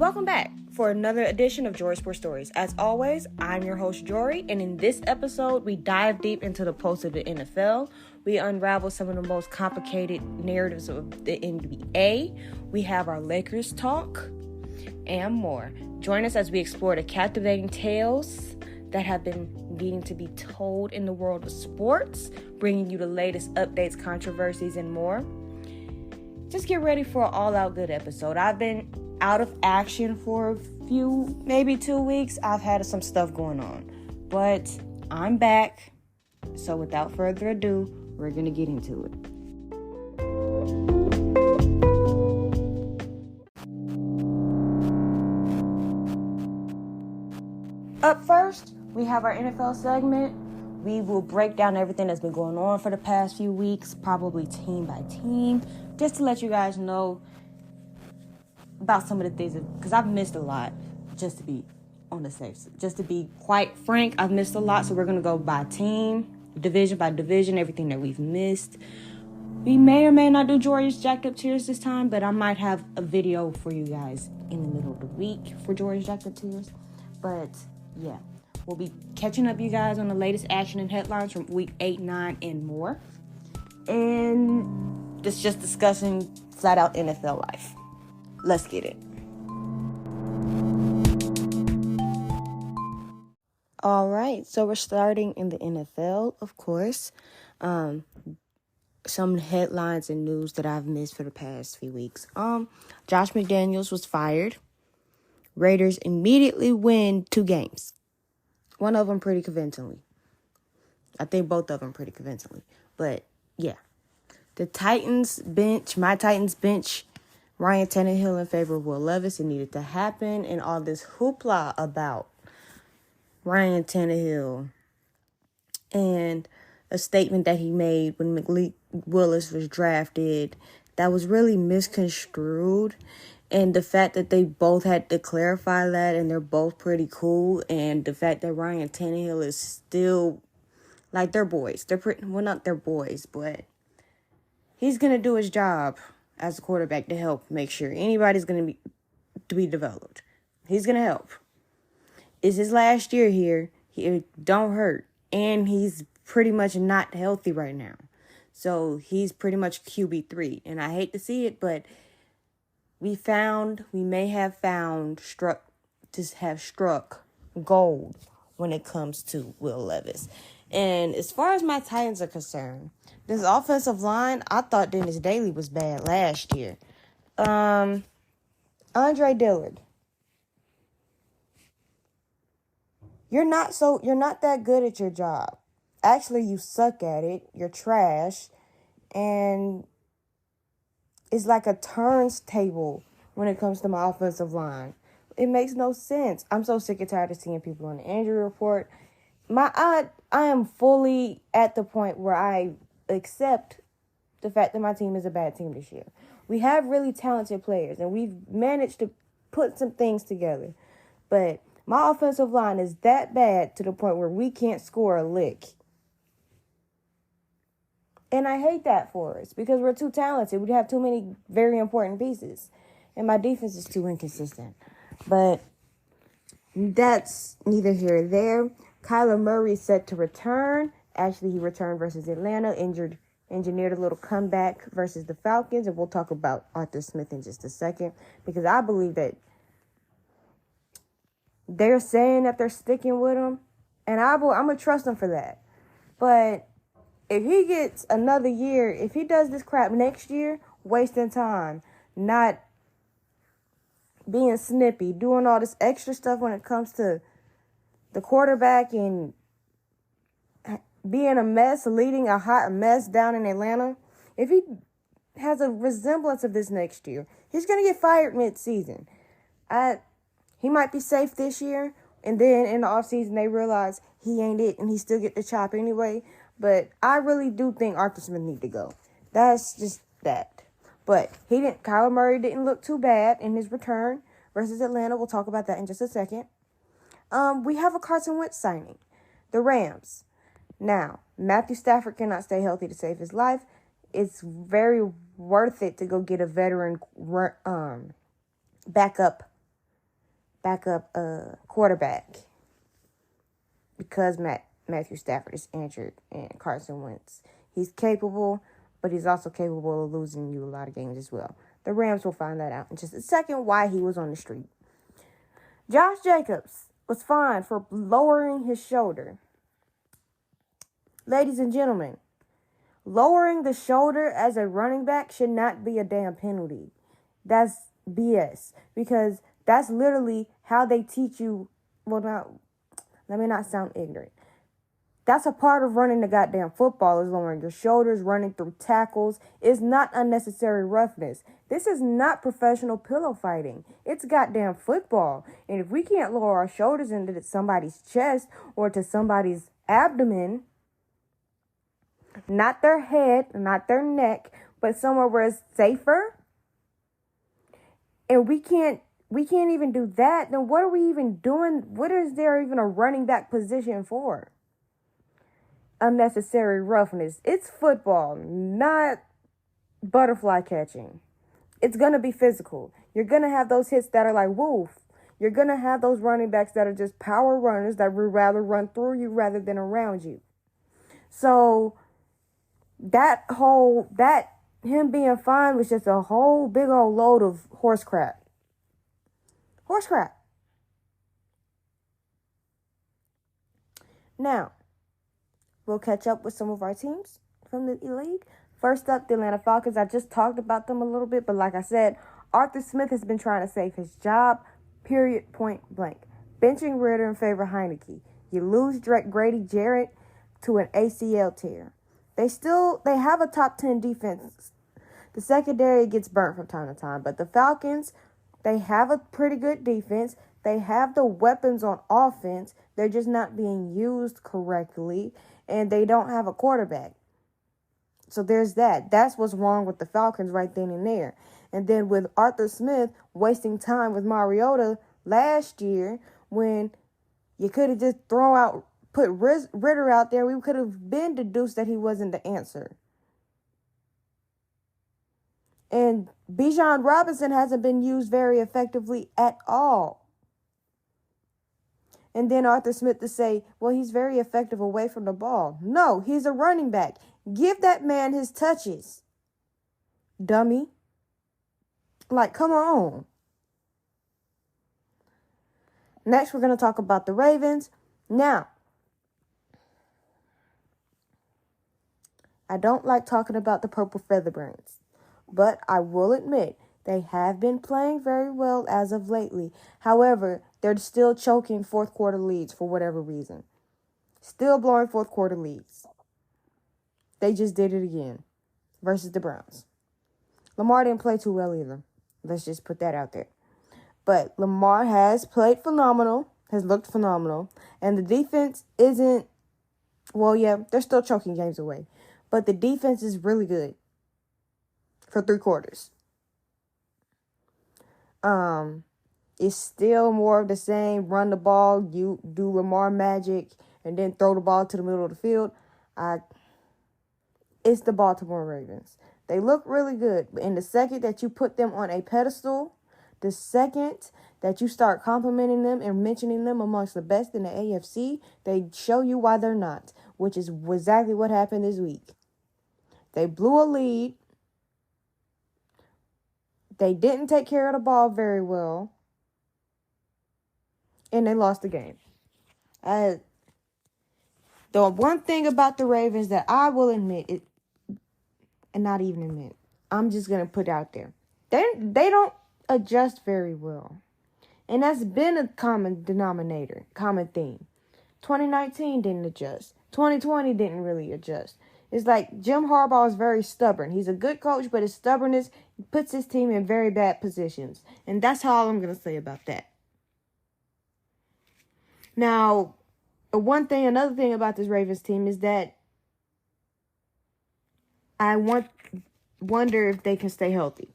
Welcome back for another edition of Jori Sports Stories. As always, I'm your host, Jori, and in this episode, we dive deep into the pulse of the NFL. We unravel some of the most complicated narratives of the NBA. We have our Lakers talk and more. Join us as we explore the captivating tales that have been needing to be told in the world of sports, bringing you the latest updates, controversies, and more. Just get ready for an all-out good episode. I've been out of action for a few, maybe 2 weeks. I've had some stuff going on, but I'm back. So without further ado, we're going to get into it. Up first, we have our NFL segment. We will break down everything that's been going on for the past few weeks, probably team by team, just to let you guys know about some of the things, because I've missed a lot, just to be on the safe side. Just to be quite frank, I've missed a lot, so we're going to go by team, division by division, everything that we've missed. We may or may not do Jori's Jacked Up Tears this time, but I might have a video for you guys in the middle of the week for Jori's Jacked Up Tears. But, yeah, we'll be catching up you guys on the latest action and headlines from week 8, 9, and more. And just discussing flat-out NFL life. Let's get it. All right, so we're starting in the NFL, of course. Some headlines and news that I've missed for the past few weeks. Josh McDaniels was fired. Raiders immediately win 2 games. One of them pretty convincingly. I think both of them pretty convincingly. But, yeah. The Titans bench, my Titans bench, Ryan Tannehill in favor of Will Levis. It needed to happen. And all this hoopla about Ryan Tannehill and a statement that he made when Malik Willis was drafted that was really misconstrued. And the fact that they both had to clarify that, and they're both pretty cool. And the fact that Ryan Tannehill is still, like, they're boys. Well, not their boys, but he's going to do his job as a quarterback to help make sure anybody's going to be developed. He's going to help. It's his last year here. He don't hurt. And he's pretty much not healthy right now. So he's pretty much QB3. And I hate to see it, but we may have struck gold when it comes to Will Levis. And as far as my Titans are concerned, this offensive line, I thought Dennis Daly was bad last year. Andre Dillard. You're not that good at your job. Actually, you suck at it. You're trash. And it's like a turntable when it comes to my offensive line. It makes no sense. I'm so sick and tired of seeing people on the injury report. I am fully at the point where I accept the fact that my team is a bad team this year. We have really talented players, and we've managed to put some things together. But my offensive line is that bad to the point where we can't score a lick. And I hate that for us because we're too talented. We have too many very important pieces. And my defense is too inconsistent. But that's neither here nor there. Kyler Murray is set to return. Actually, he returned versus Atlanta, engineered a little comeback versus the Falcons. And we'll talk about Arthur Smith in just a second. Because I believe that they're saying that they're sticking with him. And I'm going to trust them for that. But if he gets another year, if he does this crap next year, wasting time, not being snippy, doing all this extra stuff when it comes to the quarterback and being a mess, leading a hot mess down in Atlanta, if he has a resemblance of this next year, he's going to get fired mid-season. He might be safe this year, and then in the offseason they realize he ain't it, and he still get the chop anyway. But I really do think Arthur Smith need to go. That's just that. But Kyler Murray didn't look too bad in his return versus Atlanta. We'll talk about that in just a second. We have a Carson Wentz signing. The Rams. Now, Matthew Stafford cannot stay healthy to save his life. It's very worth it to go get a veteran backup backup quarterback because Matthew Stafford is injured and Carson Wentz. He's capable, but he's also capable of losing you a lot of games as well. The Rams will find that out in just a second why he was on the street. Josh Jacobs was fined for lowering his shoulder. Ladies and gentlemen, lowering the shoulder as a running back should not be a damn penalty. That's BS, because that's literally how they teach you. Well, let me not sound ignorant. That's a part of running the goddamn football, is lowering your shoulders, running through tackles. It's not unnecessary roughness. This is not professional pillow fighting. It's goddamn football. And if we can't lower our shoulders into somebody's chest or to somebody's abdomen, not their head, not their neck, but somewhere where it's safer, and we can't even do that, then what are we even doing? What is there even a running back position for? Unnecessary roughness. It's football, not butterfly catching. It's going to be physical. You're going to have those hits that are like, woof. You're going to have those running backs that are just power runners that would rather run through you rather than around you. So him being fined was just a whole big old load of horse crap. Horse crap. Now, we'll catch up with some of our teams from the league. First up, the Atlanta Falcons. I just talked about them a little bit, but like I said, Arthur Smith has been trying to save his job, period, point blank. Benching Ritter in favor of Heineke. You lose Grady Jarrett to an ACL tear. They have a top 10 defense. The secondary gets burnt from time to time, but the Falcons, they have a pretty good defense. They have the weapons on offense. They're just not being used correctly, and they don't have a quarterback. So there's that. That's what's wrong with the Falcons right then and there. And then with Arthur Smith wasting time with Mariota last year, when you could have just put Ritter out there, we could have been deduced that he wasn't the answer. And Bijan Robinson hasn't been used very effectively at all. And then Arthur Smith to say, well, he's very effective away from the ball. No, he's a running back. Give that man his touches. Dummy. Like, come on. Next, we're going to talk about the Ravens. Now, I don't like talking about the Purple Featherbrains, but I will admit they have been playing very well as of lately. However, they're still choking fourth quarter leads for whatever reason. Still blowing fourth quarter leads. They just did it again versus the Browns. Lamar didn't play too well either. Let's just put that out there. But Lamar has played phenomenal, has looked phenomenal, and the defense isn't, well, yeah, they're still choking games away. But the defense is really good for 3 quarters. It's still more of the same. Run the ball, you do Lamar magic, and then throw the ball to the middle of the field. It's the Baltimore Ravens. They look really good. But in the second that you put them on a pedestal, the second that you start complimenting them and mentioning them amongst the best in the AFC, they show you why they're not, which is exactly what happened this week. They blew a lead. They didn't take care of the ball very well. And they lost the game. The one thing about the Ravens that I will admit, and not even admit, I'm just going to put out there. They don't adjust very well. And that's been a common denominator, common theme. 2019 didn't adjust. 2020 didn't really adjust. It's like Jim Harbaugh is very stubborn. He's a good coach, but his stubbornness puts his team in very bad positions. And that's all I'm going to say about that. Now, another thing about this Ravens team is that I wonder if they can stay healthy.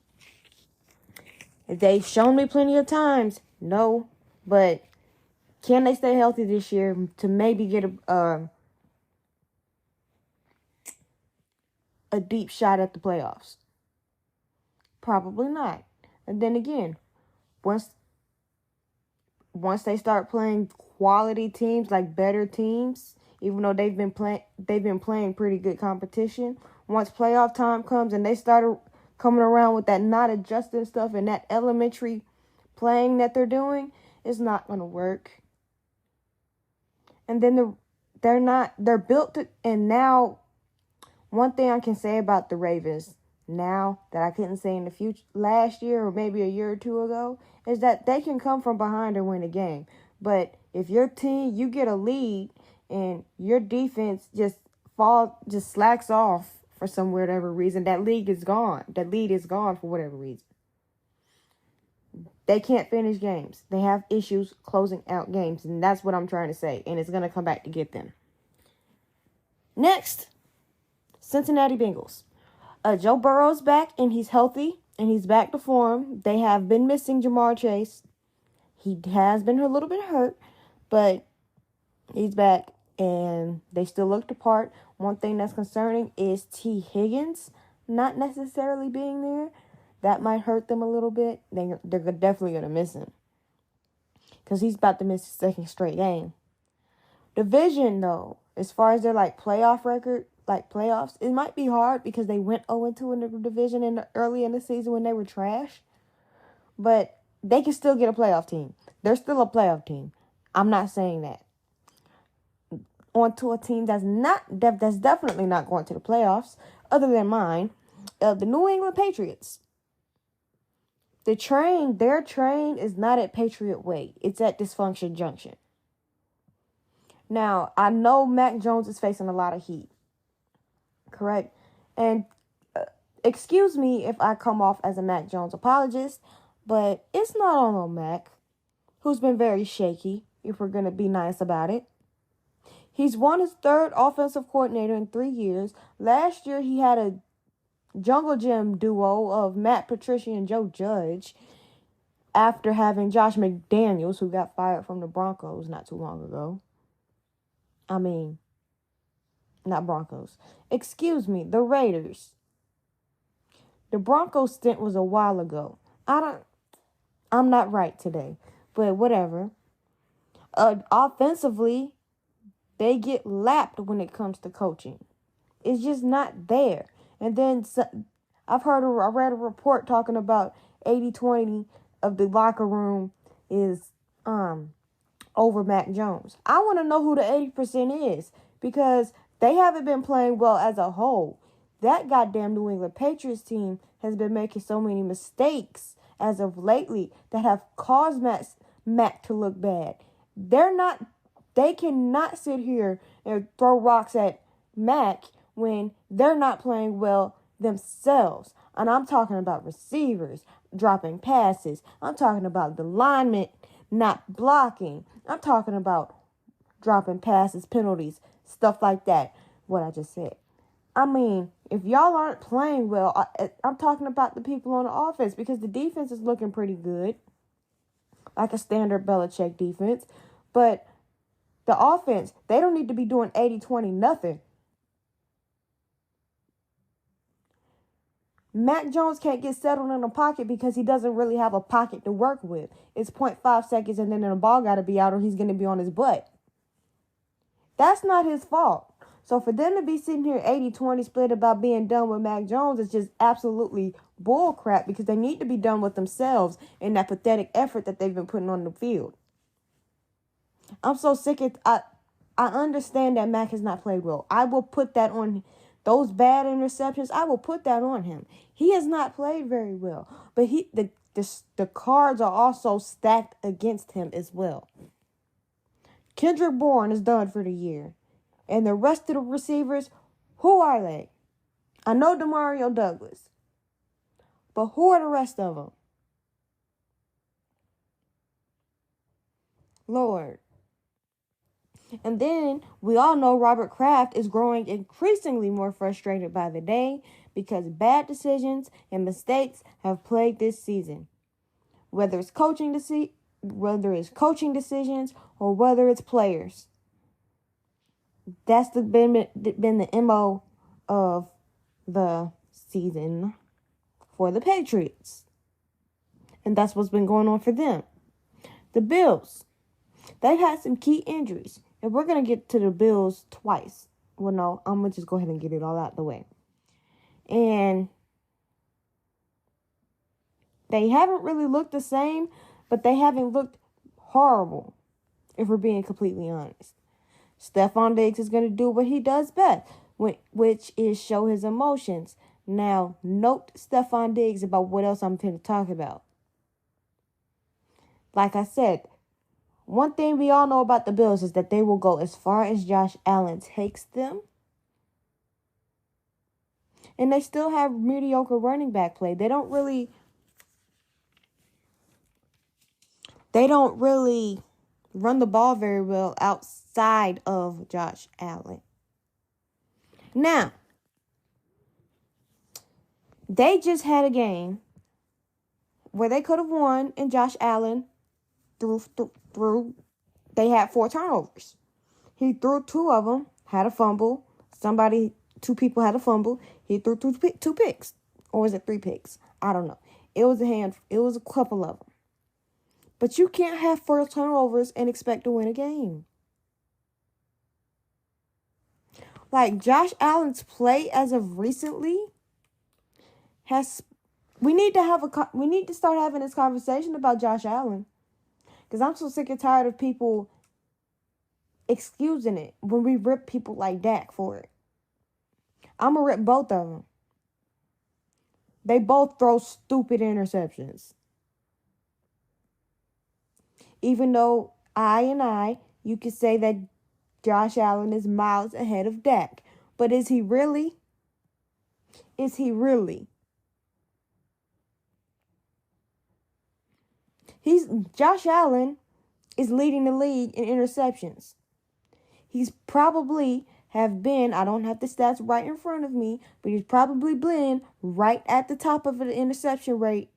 They've shown me plenty of times, no, but can they stay healthy this year to maybe get a deep shot at the playoffs? Probably not. And then again, once once they start playing quality teams, like better teams, even though they've been playing pretty good competition, once playoff time comes and they started coming around with that not adjusting stuff and that elementary playing that they're doing, it's not going to work. And then they're built to, and now one thing I can say about the Ravens now that I couldn't say in the future last year or maybe a year or two ago is that they can come from behind and win a game. But if your team, you get a lead and your defense just slacks off for some whatever reason, that lead is gone. That lead is gone for whatever reason. They can't finish games. They have issues closing out games, and that's what I'm trying to say, and it's going to come back to get them. Next, Cincinnati Bengals. Joe Burrow's back, and he's healthy, and he's back to form. They have been missing Jamar Chase. He has been a little bit hurt, but he's back, and they still look the part. One thing that's concerning is T. Higgins not necessarily being there. That might hurt them a little bit. They're definitely going to miss him because he's about to miss his second straight game. Division, though, as far as their playoff record, playoffs, it might be hard because they went 0-2 in the division early in the season when they were trash. But they can still get a playoff team. They're still a playoff team. I'm not saying that. On to a team that's definitely not going to the playoffs, other than mine, the New England Patriots. Their train is not at Patriot Way. It's at Dysfunction Junction. Now, I know Mac Jones is facing a lot of heat. Correct? And excuse me if I come off as a Mac Jones apologist, but it's not on Mac, who's been very shaky, if we're going to be nice about it. He's won his third offensive coordinator in 3 years. Last year, he had a Jungle Gym duo of Matt Patricia and Joe Judge after having Josh McDaniels, who got fired from the Broncos not too long ago. I mean, not Broncos. Excuse me, the Raiders. The Broncos stint was a while ago. I'm not right today, but whatever. Offensively, they get lapped when it comes to coaching. It's just not there. And then I read a report talking about 80-20 of the locker room is over Mac Jones. I want to know who the 80% is because they haven't been playing well as a whole. That goddamn New England Patriots team has been making so many mistakes as of lately that have caused Mac to look bad. They cannot sit here and throw rocks at Mac when they're not playing well themselves. And I'm talking about receivers dropping passes. I'm talking about the linemen not blocking. I'm talking about dropping passes, penalties, stuff like that. What I just said. I mean, if y'all aren't playing well, I'm talking about the people on the offense because the defense is looking pretty good. Like a standard Belichick defense. But the offense, they don't need to be doing 80-20 nothing. Mac Jones can't get settled in a pocket because he doesn't really have a pocket to work with. It's 0.5 seconds and then the ball got to be out or he's going to be on his butt. That's not his fault. So for them to be sitting here 80-20 split about being done with Mac Jones is just absolutely bull crap because they need to be done with themselves in that pathetic effort that they've been putting on the field. I'm so sick of I understand that Mac has not played well. I will put that on those bad interceptions. I will put that on him. He has not played very well, but the cards are also stacked against him as well. Kendrick Bourne is done for the year, and the rest of the receivers, who are they? I know Demario Douglas, but who are the rest of them? Lord. And then we all know Robert Kraft is growing increasingly more frustrated by the day because bad decisions and mistakes have plagued this season. Whether it's coaching decisions or whether it's players. That's been the MO of the season for the Patriots. And that's what's been going on for them. The Bills. They had some key injuries. And we're going to get to the Bills twice. Well, no, I'm going to just go ahead and get it all out the way. And they haven't really looked the same, but they haven't looked horrible, if we're being completely honest. Stephon Diggs is going to do what he does best, which is show his emotions. Now, note Stephon Diggs about what else I'm going to talk about. Like I said, one thing we all know about the Bills is that they will go as far as Josh Allen takes them. And they still have mediocre running back play. They don't really run the ball very well outside of Josh Allen. Now, they just had a game where they could have won, and Josh Allen threw. They had 4 turnovers. He threw 2 of them, had a fumble. 2 people had a fumble. He threw 2 picks. Or was it 3 picks? I don't know. It was a couple of them. But you can't have 4 turnovers and expect to win a game. Like, Josh Allen's play as of recently we need to start having this conversation about Josh Allen. Because I'm so sick and tired of people excusing it when we rip people like Dak for it. I'm going to rip both of them. They both throw stupid interceptions. Even though you could say that Josh Allen is miles ahead of Dak. But is he really? Is he really? Josh Allen is leading the league in interceptions. He's probably have been, I don't have the stats right in front of me, but he's probably been right at the top of the interception rate,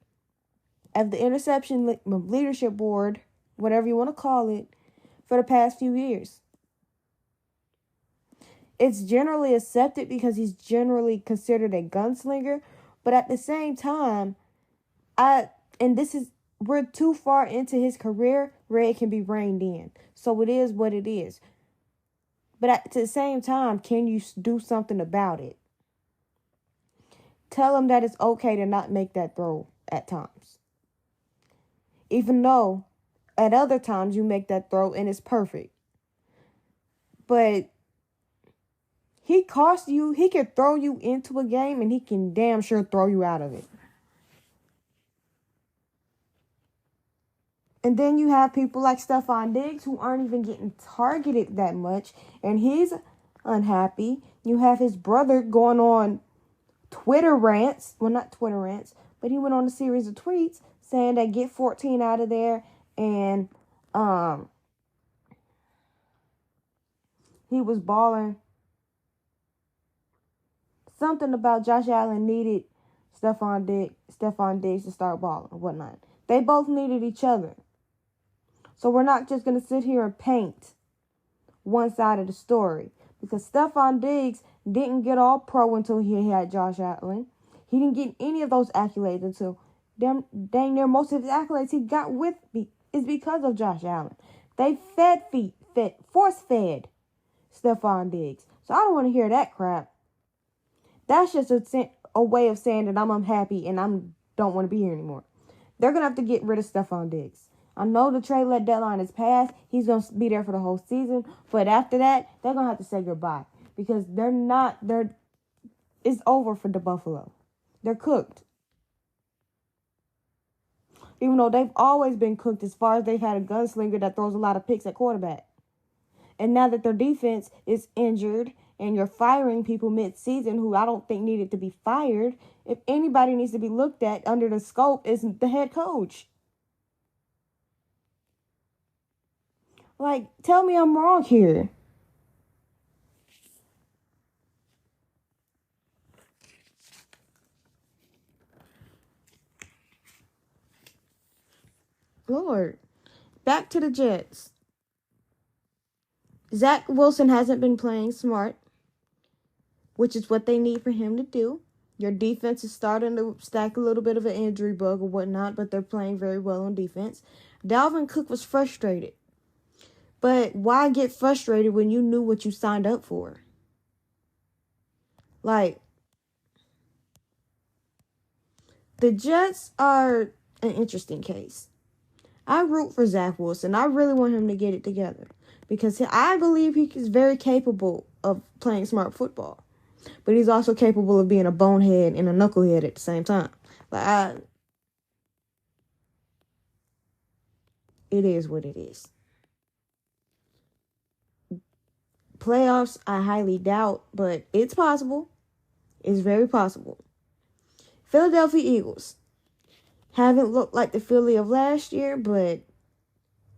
of the interception leadership board, whatever you want to call it, for the past few years. It's generally accepted because he's generally considered a gunslinger, but at the same time, we're too far into his career where it can be reined in. So it is what it is. But at the same time, can you do something about it? Tell him that it's okay to not make that throw at times. Even though at other times you make that throw and it's perfect. But he can throw you into a game and he can damn sure throw you out of it. And then you have people like Stephon Diggs who aren't even getting targeted that much. And he's unhappy. You have his brother going on Twitter rants. Well, not Twitter rants. But he went on a series of tweets saying that get 14 out of there. And he was balling. Something about Josh Allen needed Stephon Diggs to start balling or whatnot. They both needed each other. So we're not just going to sit here and paint one side of the story. Because Stephon Diggs didn't get all pro until he had Josh Allen. He didn't get any of those accolades until dang near most of his accolades he got is because of Josh Allen. They force-fed Stephon Diggs. So I don't want to hear that crap. That's just a way of saying that I'm unhappy and I don't want to be here anymore. They're going to have to get rid of Stephon Diggs. I know the trade deadline is passed. He's going to be there for the whole season. But after that, they're going to have to say goodbye. Because it's over for the Buffalo. They're cooked. Even though they've always been cooked as far as they've had a gunslinger that throws a lot of picks at quarterback. And now that their defense is injured and you're firing people mid-season who I don't think needed to be fired, if anybody needs to be looked at under the scope, is the head coach. Like, tell me I'm wrong here. Lord. Back to the Jets. Zach Wilson hasn't been playing smart, which is what they need for him to do. Your defense is starting to stack a little bit of an injury bug or whatnot, but they're playing very well on defense. Dalvin Cook was frustrated. But why get frustrated when you knew what you signed up for? Like, the Jets are an interesting case. I root for Zach Wilson. I really want him to get it together because I believe he is very capable of playing smart football. But he's also capable of being a bonehead and a knucklehead at the same time. It is what it is. Playoffs, I highly doubt, but it's possible. It's very possible. Philadelphia Eagles haven't looked like the Philly of last year, but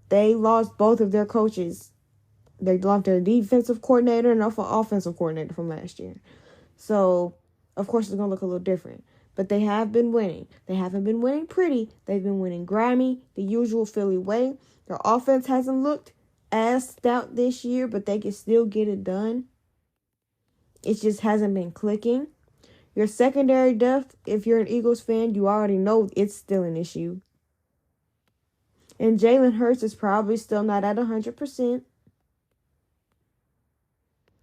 they lost both of their coaches. They lost their defensive coordinator and offensive coordinator from last year. So, of course, it's going to look a little different. But they have been winning. They haven't been winning pretty. They've been winning grimy, the usual Philly way. Their offense hasn't looked as stout this year, but they can still get it done. It just hasn't been clicking. Your secondary depth, if you're an Eagles fan, you already know it's still an issue. And Jalen Hurts is probably still not at 100%.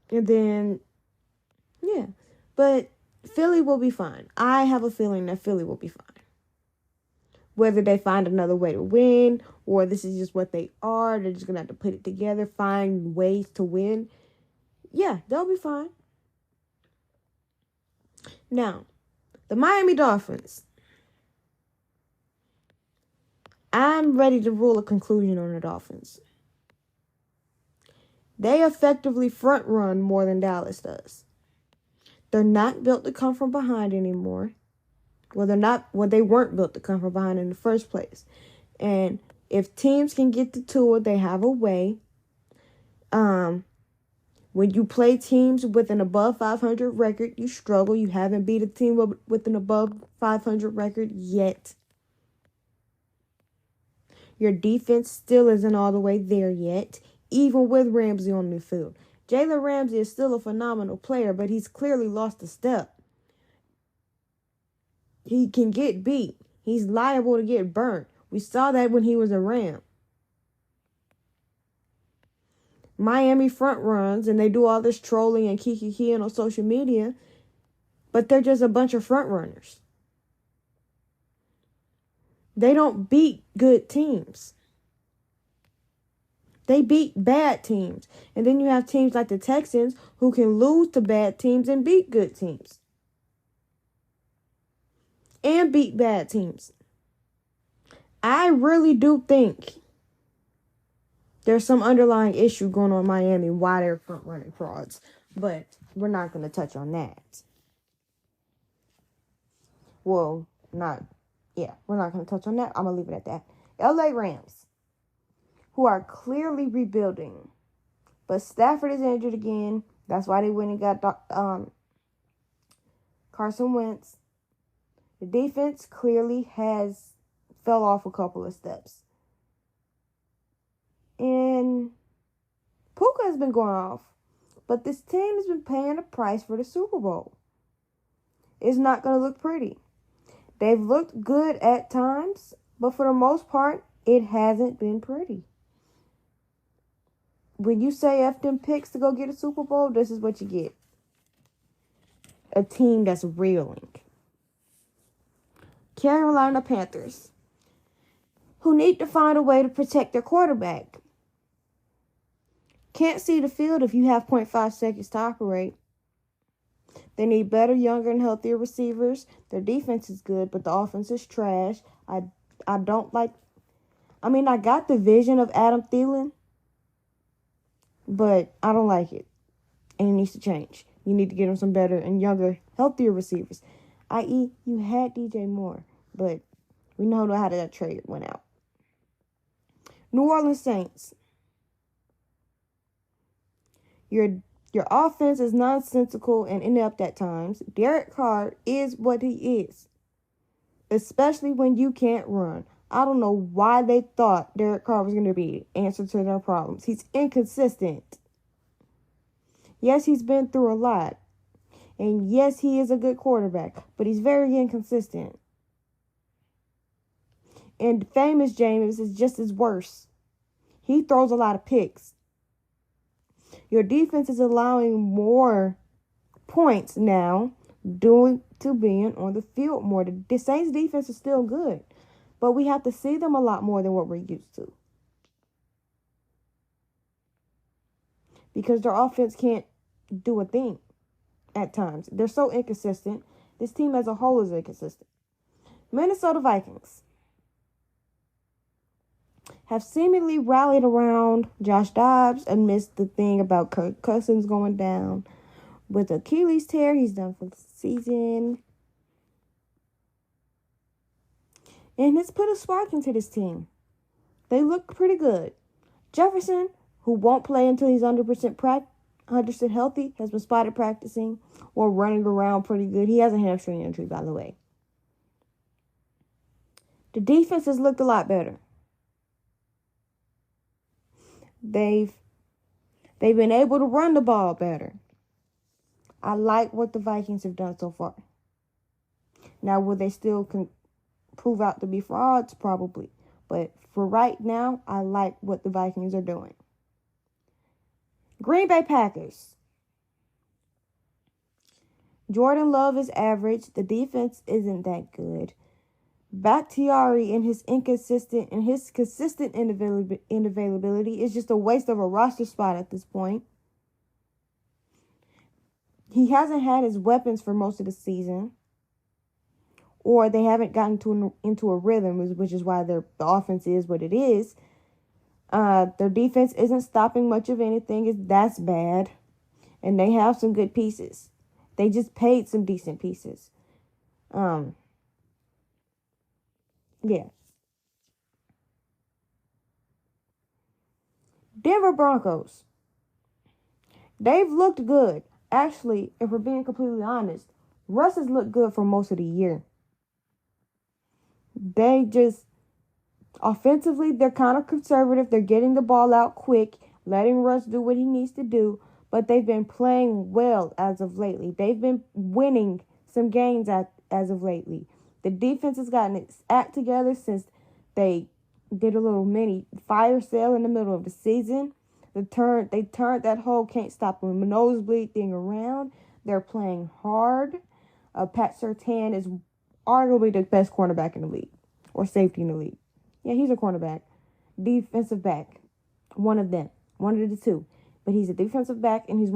And then, yeah. But Philly will be fine. I have a feeling that Philly will be fine. Whether they find another way to win or this is just what they are, they're just going to have to put it together, find ways to win. Yeah, they'll be fine. Now, the Miami Dolphins. I'm ready to rule a conclusion on the Dolphins. They effectively front run more than Dallas does. They're not built to come from behind anymore. They weren't built to come from behind in the first place. And if teams can get to Tua, they have a way. When you play teams with an above 500 record, you struggle. You haven't beat a team with an above 500 record yet. Your defense still isn't all the way there yet, even with Ramsey on the field. Jalen Ramsey is still a phenomenal player, but he's clearly lost a step. He can get beat. He's liable to get burnt. We saw that when he was a Ram. Miami front runs, and they do all this trolling and kikiing on social media, but they're just a bunch of front runners. They don't beat good teams. They beat bad teams. And then you have teams like the Texans who can lose to bad teams and beat good teams. And beat bad teams. I really do think there's some underlying issue going on in Miami why they're front-running frauds. But we're not going to touch on that. Well, we're not going to touch on that. I'm going to leave it at that. LA Rams, who are clearly rebuilding. But Stafford is injured again. That's why they went and got Carson Wentz. The defense clearly fell off a couple of steps. And Puka has been going off. But this team has been paying a price for the Super Bowl. It's not going to look pretty. They've looked good at times, but for the most part, it hasn't been pretty. When you say F them picks to go get a Super Bowl, this is what you get. A team that's reeling. Carolina Panthers, who need to find a way to protect their quarterback. Can't see the field if you have 0.5 seconds to operate. They need better, younger, and healthier receivers. Their defense is good, but the offense is trash. I got the vision of Adam Thielen, but I don't like it. And it needs to change. You need to get him some better and younger, healthier receivers. I.e., you had DJ Moore, but we know how that trade went out. New Orleans Saints. Your offense is nonsensical and inept at times. Derek Carr is what he is, especially when you can't run. I don't know why they thought Derek Carr was going to be the answer to their problems. He's inconsistent. Yes, he's been through a lot. And yes, he is a good quarterback, but he's very inconsistent. And famous James is just as worse. He throws a lot of picks. Your defense is allowing more points now due to being on the field more. The Saints defense is still good, but we have to see them a lot more than what we're used to. Because their offense can't do a thing at times. They're so inconsistent. This team as a whole is inconsistent. Minnesota Vikings have seemingly rallied around Josh Dobbs amidst the thing about Kirk Cousins going down with Achilles tear. He's done for the season. And it's put a spark into this team. They look pretty good. Jefferson, who won't play until he's 100% healthy, has been spotted practicing or running around pretty good. He has a hamstring injury, by the way. The defense has looked a lot better. They've been able to run the ball better. I like what the Vikings have done so far. Now, will they still prove out to be frauds? Probably. But for right now, I like what the Vikings are doing. Green Bay Packers. Jordan Love is average. The defense isn't that good. Bakhtiari and his consistent inavailability is just a waste of a roster spot at this point. He hasn't had his weapons for most of the season, or they haven't gotten into a rhythm, which is why the offense is what it is. Their defense isn't stopping much of anything. That's bad, and they have some good pieces. They just paid some decent pieces. Yeah. Denver Broncos. They've looked good. Actually, if we're being completely honest, Russ has looked good for most of the year. They just, offensively, they're kind of conservative. They're getting the ball out quick, letting Russ do what he needs to do. But they've been playing well as of lately. They've been winning some games as of lately. The defense has gotten its act together since they did a little mini fire sale in the middle of the season. They turned that whole can't stop them nosebleed thing around. They're playing hard. Pat Surtain is arguably the best cornerback in the league, or safety in the league. Yeah, he's a cornerback. Defensive back. One of them. One of the two. But he's a defensive back, and he's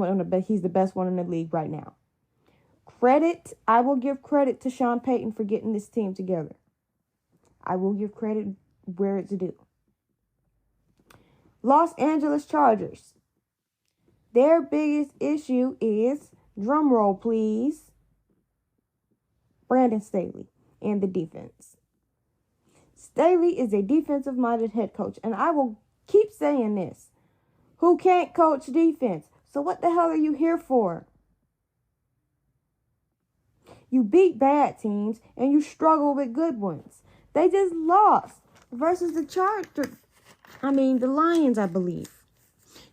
the best one in the league right now. I will give credit to Sean Payton for getting this team together. I will give credit where it's due. Los Angeles Chargers. Their biggest issue is, drum roll please, Brandon Staley and the defense. Staley is a defensive-minded head coach, and I will keep saying this, who can't coach defense. So what the hell are you here for? You beat bad teams, and you struggle with good ones. They just lost versus the Lions, I believe.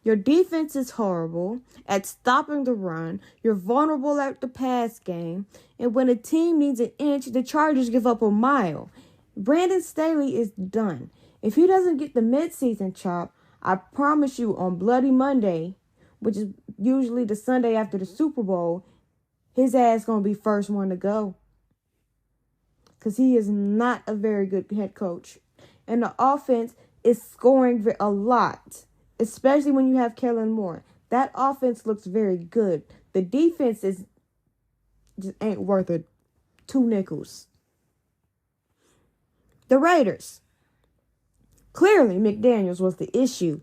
Your defense is horrible at stopping the run. You're vulnerable at the pass game. And when a team needs an inch, the Chargers give up a mile. Brandon Staley is done. If he doesn't get the midseason chop, I promise you on Bloody Monday, which is usually the Sunday after the Super Bowl, his ass going to be first one to go. Because he is not a very good head coach. And the offense is scoring a lot, especially when you have Kellen Moore. That offense looks very good. The defense just ain't worth it. 2 nickels. The Raiders. Clearly, McDaniels was the issue.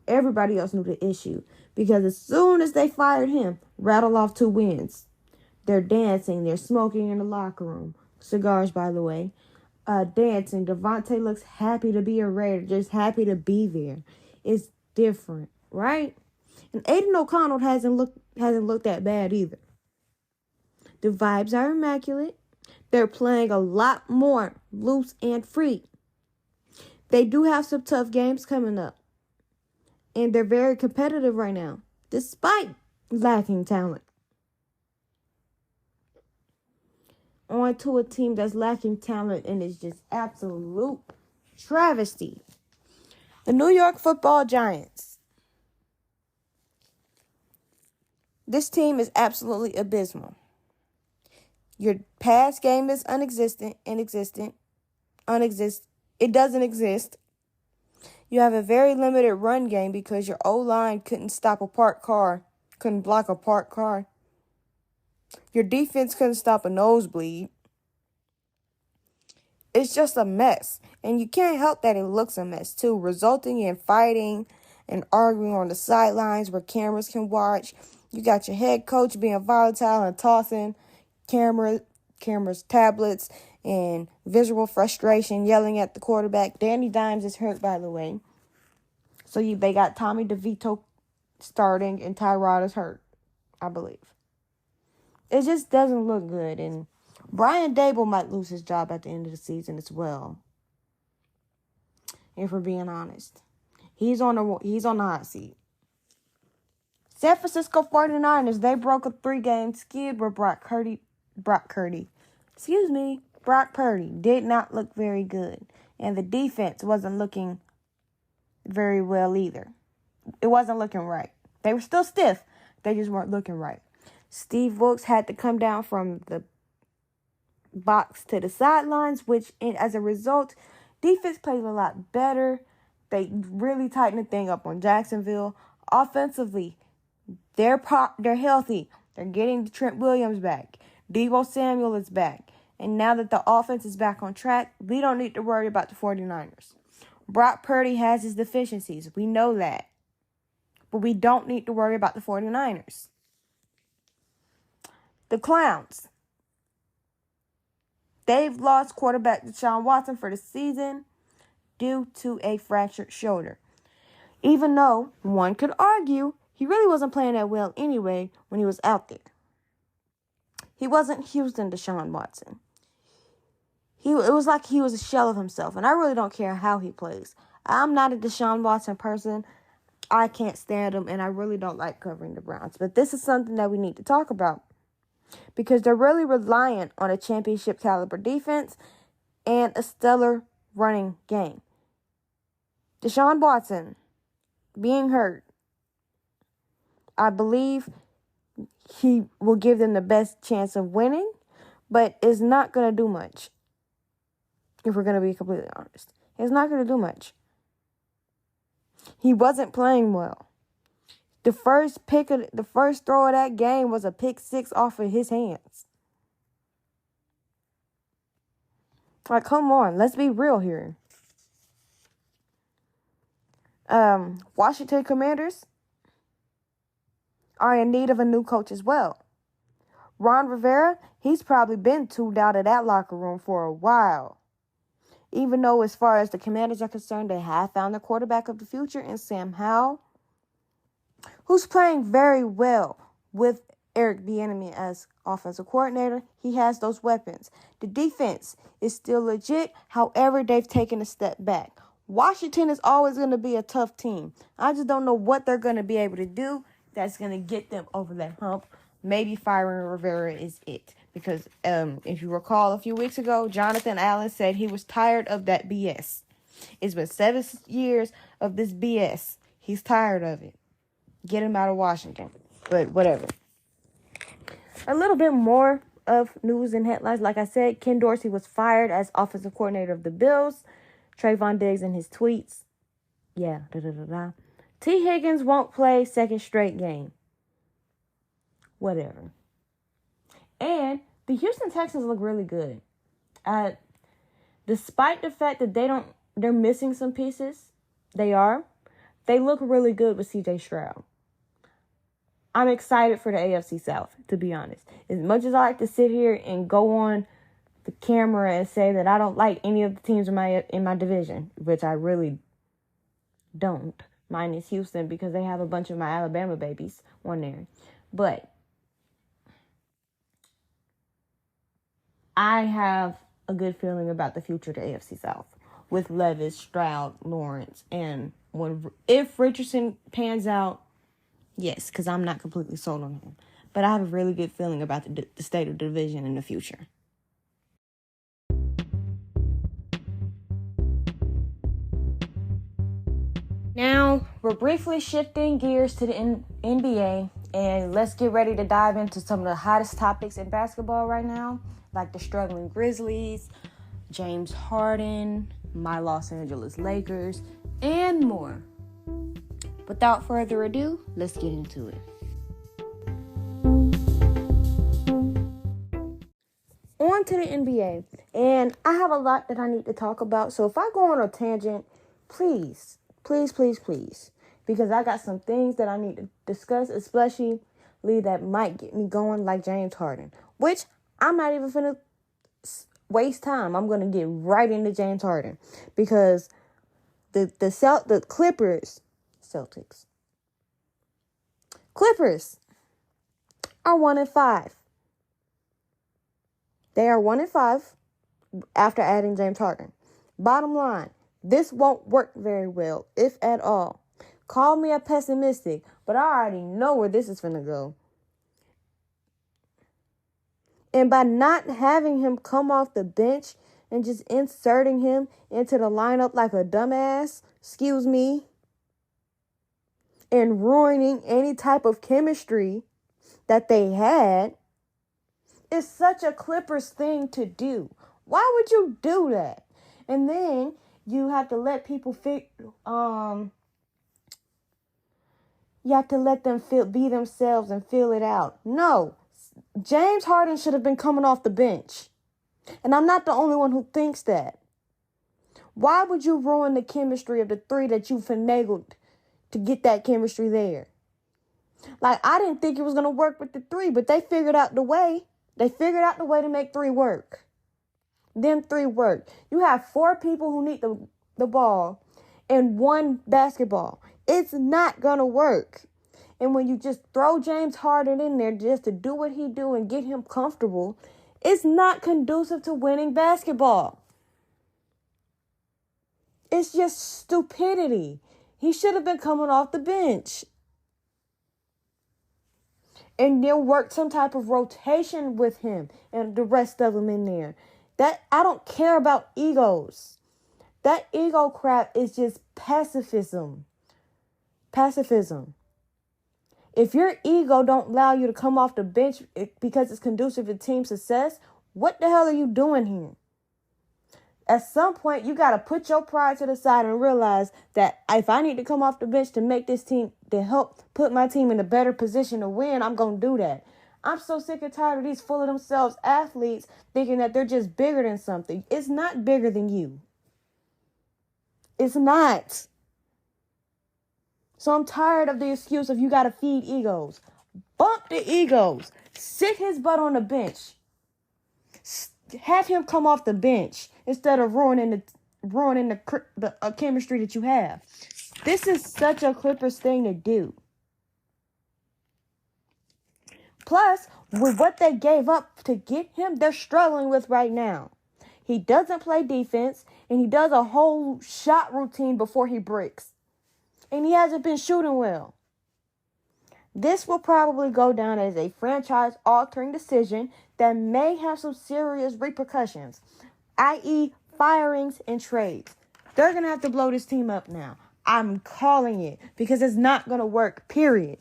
Everybody else knew the issue. Because as soon as they fired him, rattle off 2 wins. They're dancing. They're smoking in the locker room. Cigars, by the way. Dancing. Devontae looks happy to be a Raider. Just happy to be there. It's different, right? And Aiden O'Connell hasn't looked that bad either. The vibes are immaculate. They're playing a lot more loose and free. They do have some tough games coming up. And they're very competitive right now, despite lacking talent. On to a team that's lacking talent and is just absolute travesty. The New York Football Giants. This team is absolutely abysmal. Your pass game is inexistent. It doesn't exist. You have a very limited run game because your O-line couldn't block a parked car. Your defense couldn't stop a nosebleed. It's just a mess. And you can't help that it looks a mess too, resulting in fighting and arguing on the sidelines where cameras can watch. You got your head coach being volatile and tossing cameras, tablets, and visual frustration, yelling at the quarterback. Danny Dimes is hurt, by the way. So they got Tommy DeVito starting, and Tyrod is hurt, I believe. It just doesn't look good, and Brian Dable might lose his job at the end of the season as well. If we're being honest, he's on the hot seat. San Francisco 49ers, they broke a 3-game skid where Brock Purdy did not look very good. And the defense wasn't looking very well either. It wasn't looking right. They were still stiff. They just weren't looking right. Steve Wilks had to come down from the box to the sidelines, which as a result, defense played a lot better. They really tightened the thing up on Jacksonville. Offensively, they're healthy. They're getting Trent Williams back. Deebo Samuel is back. And now that the offense is back on track, we don't need to worry about the 49ers. Brock Purdy has his deficiencies. We know that. But we don't need to worry about the 49ers. The Clowns. They've lost quarterback Deshaun Watson for the season due to a fractured shoulder. Even though one could argue he really wasn't playing that well anyway when he was out there. He wasn't Houston Deshaun Watson. It was like he was a shell of himself, and I really don't care how he plays. I'm not a Deshaun Watson person. I can't stand him, and I really don't like covering the Browns. But this is something that we need to talk about because they're really reliant on a championship caliber defense and a stellar running game. Deshaun Watson being hurt, I believe he will give them the best chance of winning, but is not going to do much. If we're going to be completely honest, it's not going to do much. He wasn't playing well. The first throw of that game was a pick 6 off of his hands. Like, come on, let's be real here. Washington Commanders are in need of a new coach as well. Ron Rivera, he's probably been tuned out of that locker room for a while. Even though as far as the Commanders are concerned, they have found the quarterback of the future in Sam Howell, who's playing very well with Eric Bieniemy as offensive coordinator. He has those weapons. The defense is still legit. However, they've taken a step back. Washington is always going to be a tough team. I just don't know what they're going to be able to do that's going to get them over that hump. Maybe firing Rivera is it. Because if you recall a few weeks ago, Jonathan Allen said he was tired of that BS. It's been 7 years of this BS. He's tired of it. Get him out of Washington. But whatever. A little bit more of news and headlines. Like I said, Ken Dorsey was fired as offensive coordinator of the Bills. Trayvon Diggs in his tweets. Yeah. T. Higgins won't play second straight game. Whatever. And the Houston Texans look really good. Despite the fact that they're missing some pieces, they look really good with CJ Stroud. I'm excited for the AFC South, to be honest. As much as I like to sit here and go on the camera and say that I don't like any of the teams in my division, which I really don't, minus Houston because they have a bunch of my Alabama babies on there. But I have a good feeling about the future of the AFC South with Levis, Stroud, Lawrence, and if Richardson pans out, yes, because I'm not completely sold on him. But I have a really good feeling about the state of the division in the future. Now, we're briefly shifting gears to the NBA, and let's get ready to dive into some of the hottest topics in basketball right now, like the struggling Grizzlies, James Harden, my Los Angeles Lakers, and more. Without further ado, let's get into it. On to the NBA, and I have a lot that I need to talk about, so if I go on a tangent, please, because I got some things that I need to discuss, especially that might get me going, like James Harden, which I'm not even finna waste time. I'm gonna get right into James Harden because the Clippers are 1-5. They are 1-5 after adding James Harden. Bottom line, this won't work very well, if at all. Call me a pessimistic, but I already know where this is finna go. And by not having him come off the bench and just inserting him into the lineup like a dumbass, and ruining any type of chemistry that they had, is such a Clippers thing to do. Why would you do that? And then you have to let people you have to let them be themselves and feel it out. No, James Harden should have been coming off the bench. And I'm not the only one who thinks that. Why would you ruin the chemistry of the three that you finagled to get that chemistry there? Like, I didn't think it was going to work with the three, but they figured out the way. They figured out the way to make three work. Them three work. You have 4 people who need the ball and 1 basketball. It's not going to work. And when you just throw James Harden in there just to do what he do and get him comfortable, it's not conducive to winning basketball. It's just stupidity. He should have been coming off the bench. And they'll work some type of rotation with him and the rest of them in there. That I don't care about egos. That ego crap is just pacifism. If your ego don't allow you to come off the bench because it's conducive to team success, what the hell are you doing here? At some point, you got to put your pride to the side and realize that if I need to come off the bench to make this team, to help put my team in a better position to win, I'm going to do that. I'm so sick and tired of these full of themselves athletes thinking that they're just bigger than something. It's not bigger than you. It's not. So I'm tired of the excuse of you got to feed egos. Bump the egos. Sit his butt on the bench. Have him come off the bench instead of ruining the chemistry that you have. This is such a Clippers thing to do. Plus, with what they gave up to get him, they're struggling with right now. He doesn't play defense, and he does a whole shot routine before he breaks. And he hasn't been shooting well. This will probably go down as a franchise-altering decision that may have some serious repercussions, i.e. firings and trades. They're going to have to blow this team up now. I'm calling it because it's not going to work, period.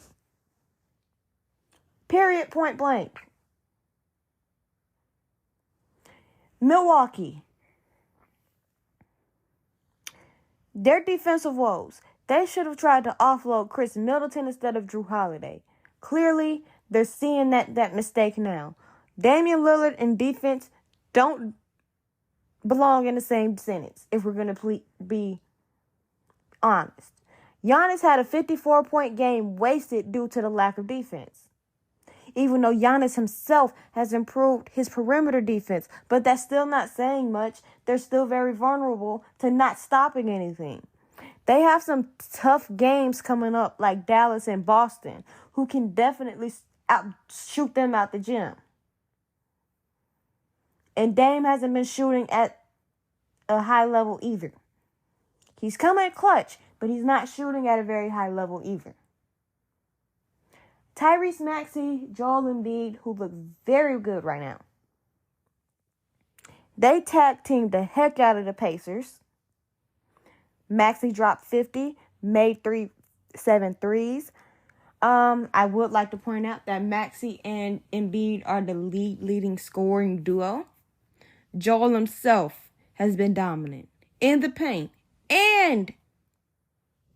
Period, point blank. Milwaukee. Their defensive woes. They should have tried to offload Chris Middleton instead of Drew Holiday. Clearly, they're seeing that mistake now. Damian Lillard and defense don't belong in the same sentence, if we're going to be honest. Giannis had a 54-point game wasted due to the lack of defense. Even though Giannis himself has improved his perimeter defense, but that's still not saying much. They're still very vulnerable to not stopping anything. They have some tough games coming up like Dallas and Boston, who can definitely shoot them out the gym. And Dame hasn't been shooting at a high level either. He's coming clutch, but he's not shooting at a very high level either. Tyrese Maxey, Joel Embiid, who look very good right now. They tag teamed the heck out of the Pacers. Maxey dropped 50. made 7 threes. I would like to point out that Maxey and Embiid are the leading scoring duo. Joel himself has been dominant in the paint and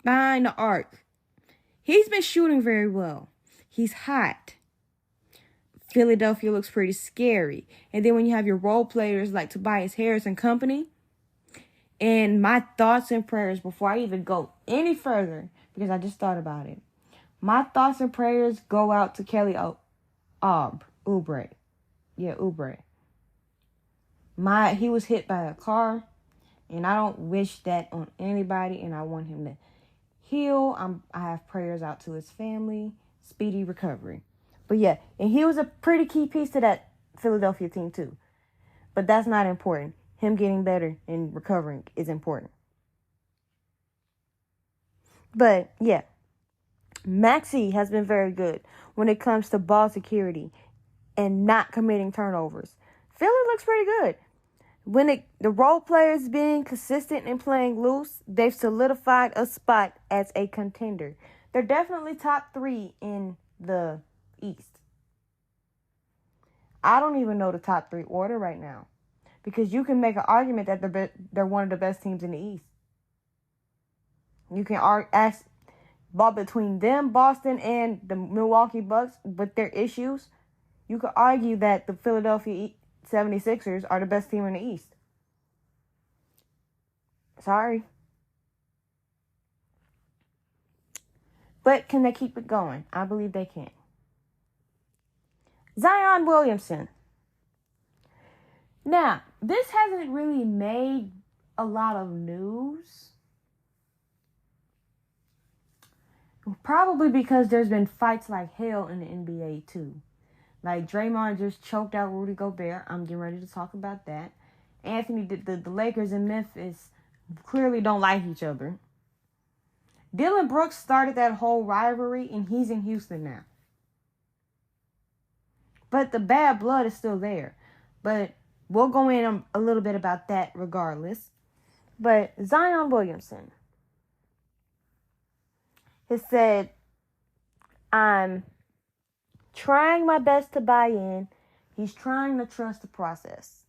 behind the arc. He's been shooting very well. He's hot. Philadelphia looks pretty scary. And then when you have your role players like Tobias Harris and company, and my thoughts and prayers before I even go any further, because I just thought about it. My thoughts and prayers go out to Kelly Oubre. Yeah, Oubre. He was hit by a car, and I don't wish that on anybody, and I want him to heal. I have prayers out to his family, speedy recovery. But yeah, and he was a pretty key piece to that Philadelphia team too. But that's not important. Him getting better and recovering is important. But yeah, Maxey has been very good when it comes to ball security and not committing turnovers. Philly looks pretty good. When the role players being consistent and playing loose, they've solidified a spot as a contender. They're definitely top 3 in the East. I don't even know the top 3 order right now, because you can make an argument that they're one of the best teams in the East. You can ask between them, Boston, and the Milwaukee Bucks with their issues. You could argue that the Philadelphia 76ers are the best team in the East. Sorry. But can they keep it going? I believe they can. Zion Williamson. Now, this hasn't really made a lot of news. Probably because there's been fights like hell in the NBA too. Like Draymond just choked out Rudy Gobert. I'm getting ready to talk about that. The Lakers and Memphis clearly don't like each other. Dylan Brooks started that whole rivalry, and he's in Houston now. But the bad blood is still there. But we'll go in a little bit about that regardless. But Zion Williamson has said, I'm trying my best to buy in. He's trying to trust the process.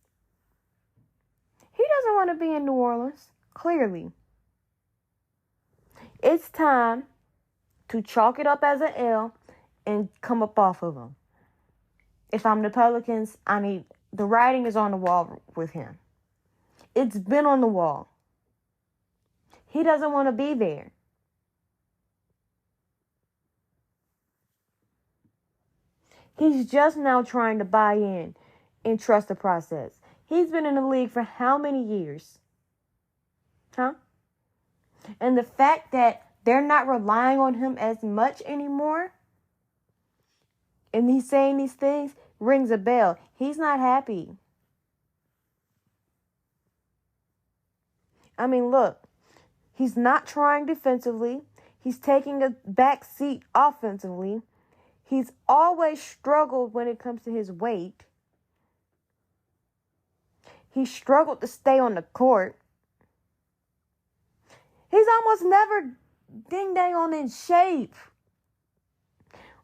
He doesn't want to be in New Orleans, clearly. It's time to chalk it up as an L and come up off of him. If I'm the Pelicans, the writing is on the wall with him. It's been on the wall. He doesn't want to be there. He's just now trying to buy in and trust the process. He's been in the league for how many years? And the fact that they're not relying on him as much anymore, and he's saying these things, rings a bell. He's not happy. I mean, look, he's not trying defensively. He's taking a back seat offensively. He's always struggled when it comes to his weight. He struggled to stay on the court. He's almost never ding-dang-on in shape.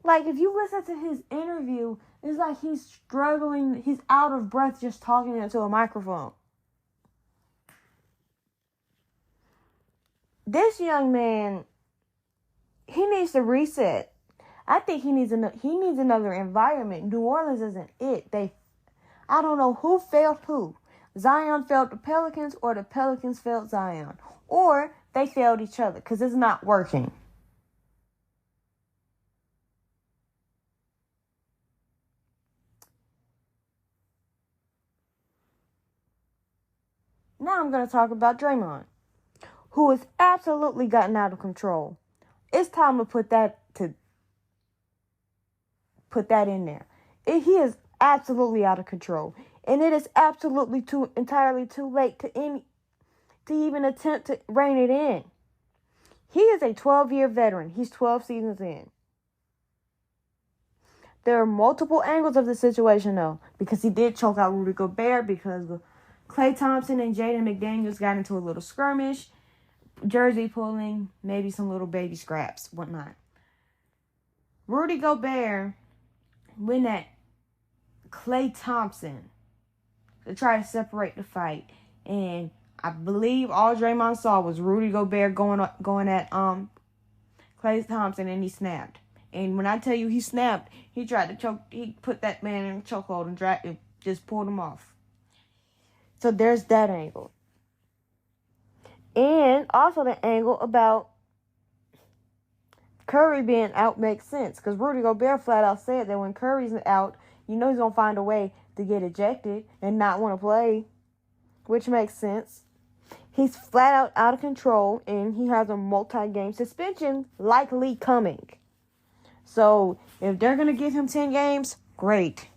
Like, if you listen to his interview, it's like he's struggling. He's out of breath just talking into a microphone. This young man, he needs to reset. I think he needs another environment. New Orleans isn't it. I don't know who failed who. Zion failed the Pelicans, or the Pelicans failed Zion. Or they failed each other, because it's not working. Now I'm going to talk about Draymond, who has absolutely gotten out of control. It's time to put that in there. He is absolutely out of control. And it is absolutely entirely too late to even attempt to rein it in. He is a 12-year veteran. He's 12 seasons in. There are multiple angles of the situation, though, because he did choke out Rudy Gobert, because Klay Thompson and Jaden McDaniels got into a little skirmish. jersey pulling, maybe some little baby scraps, whatnot. Rudy Gobert went at Klay Thompson to try to separate the fight. And I believe all Draymond saw was Rudy Gobert going at Klay Thompson, and he snapped. And when I tell you he snapped, he tried to choke. He put that man in a chokehold and just pulled him off. So there's that angle. And also the angle about Curry being out makes sense. Because Rudy Gobert flat out said that when Curry's out, he's going to find a way to get ejected and not want to play. Which makes sense. He's flat out of control, and he has a multi-game suspension likely coming. So, if they're going to give him 10 games, great.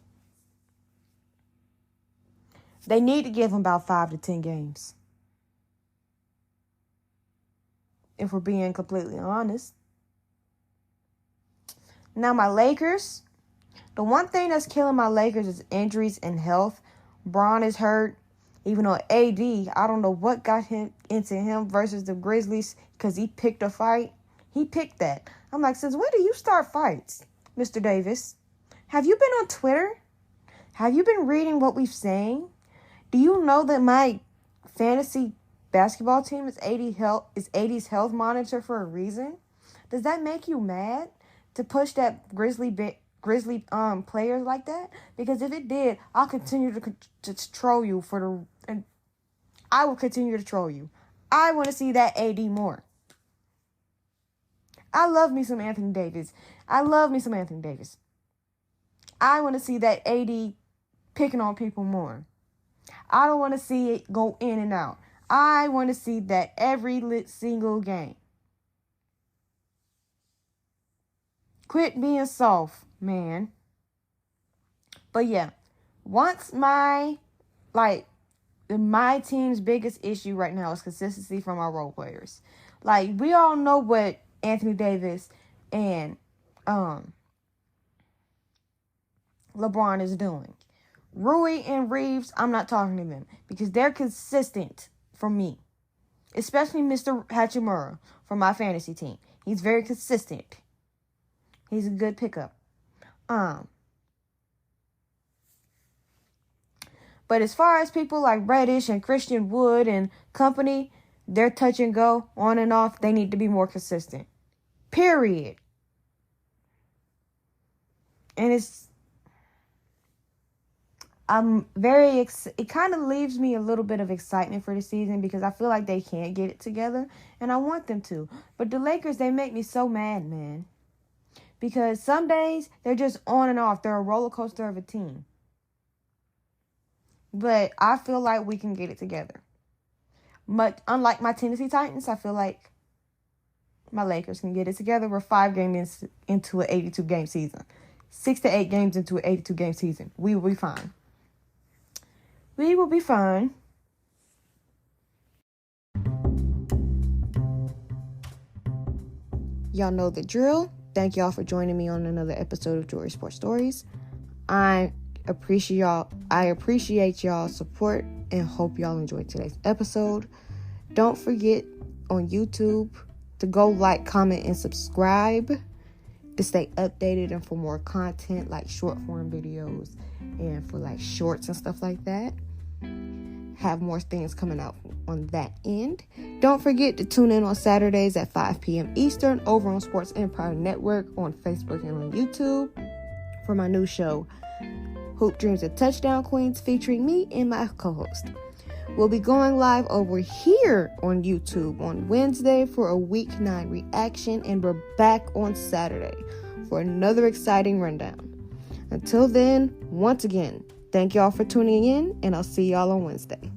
They need to give him about 5 to 10 games. If we're being completely honest. Now, my Lakers. The one thing that's killing my Lakers is injuries and health. Bron is hurt. Even though AD, I don't know what got him into him versus the Grizzlies because he picked a fight. He picked that. I'm like, since when do you start fights, Mr. Davis? Have you been on Twitter? Have you been reading what we've saying? Do you know that my fantasy basketball team is AD's health monitor for a reason? Does that make you mad to push that Grizzly players like that? Because if it did, I'll continue to troll you and I will continue to troll you. I want to see that AD more. I love me some Anthony Davis. I want to see that AD picking on people more. I don't want to see it go in and out. I want to see that every single game. Quit being soft, man. But yeah, once my team's biggest issue right now is consistency from our role players. Like, we all know what Anthony Davis and LeBron is doing. Rui and Reeves, I'm not talking to them because they're consistent for me. Especially Mr. Hachimura from my fantasy team. He's very consistent. He's a good pickup. But as far as people like Reddish and Christian Wood and company, they're touch and go, on and off. They need to be more consistent. Period. And it kind of leaves me a little bit of excitement for the season because I feel like they can't get it together and I want them to. But the Lakers, they make me so mad, man. Because some days they're just on and off. They're a roller coaster of a team. But I feel like we can get it together. But unlike my Tennessee Titans, I feel like my Lakers can get it together. We're 5 games into an 82-game season. 6 to 8 games into an 82-game season. We will be fine. We will be fine. Y'all know the drill. Thank y'all for joining me on another episode of Jori Sports Stories. I appreciate y'all's support and hope y'all enjoyed today's episode. Don't forget on YouTube to go like, comment, and subscribe to stay updated and for more content like short form videos and for like shorts and stuff like that. Have more things coming out on that end. Don't forget to tune in on Saturdays at 5 p.m. Eastern over on Sports Empire Network on Facebook and on YouTube for my new show, Hoop Dreams and Touchdown Queens, featuring me and my co-host. We'll be going live over here on YouTube on Wednesday for a Week 9 reaction, and we're back on Saturday for another exciting rundown. Until then, once again, thank y'all for tuning in, and I'll see y'all on Wednesday.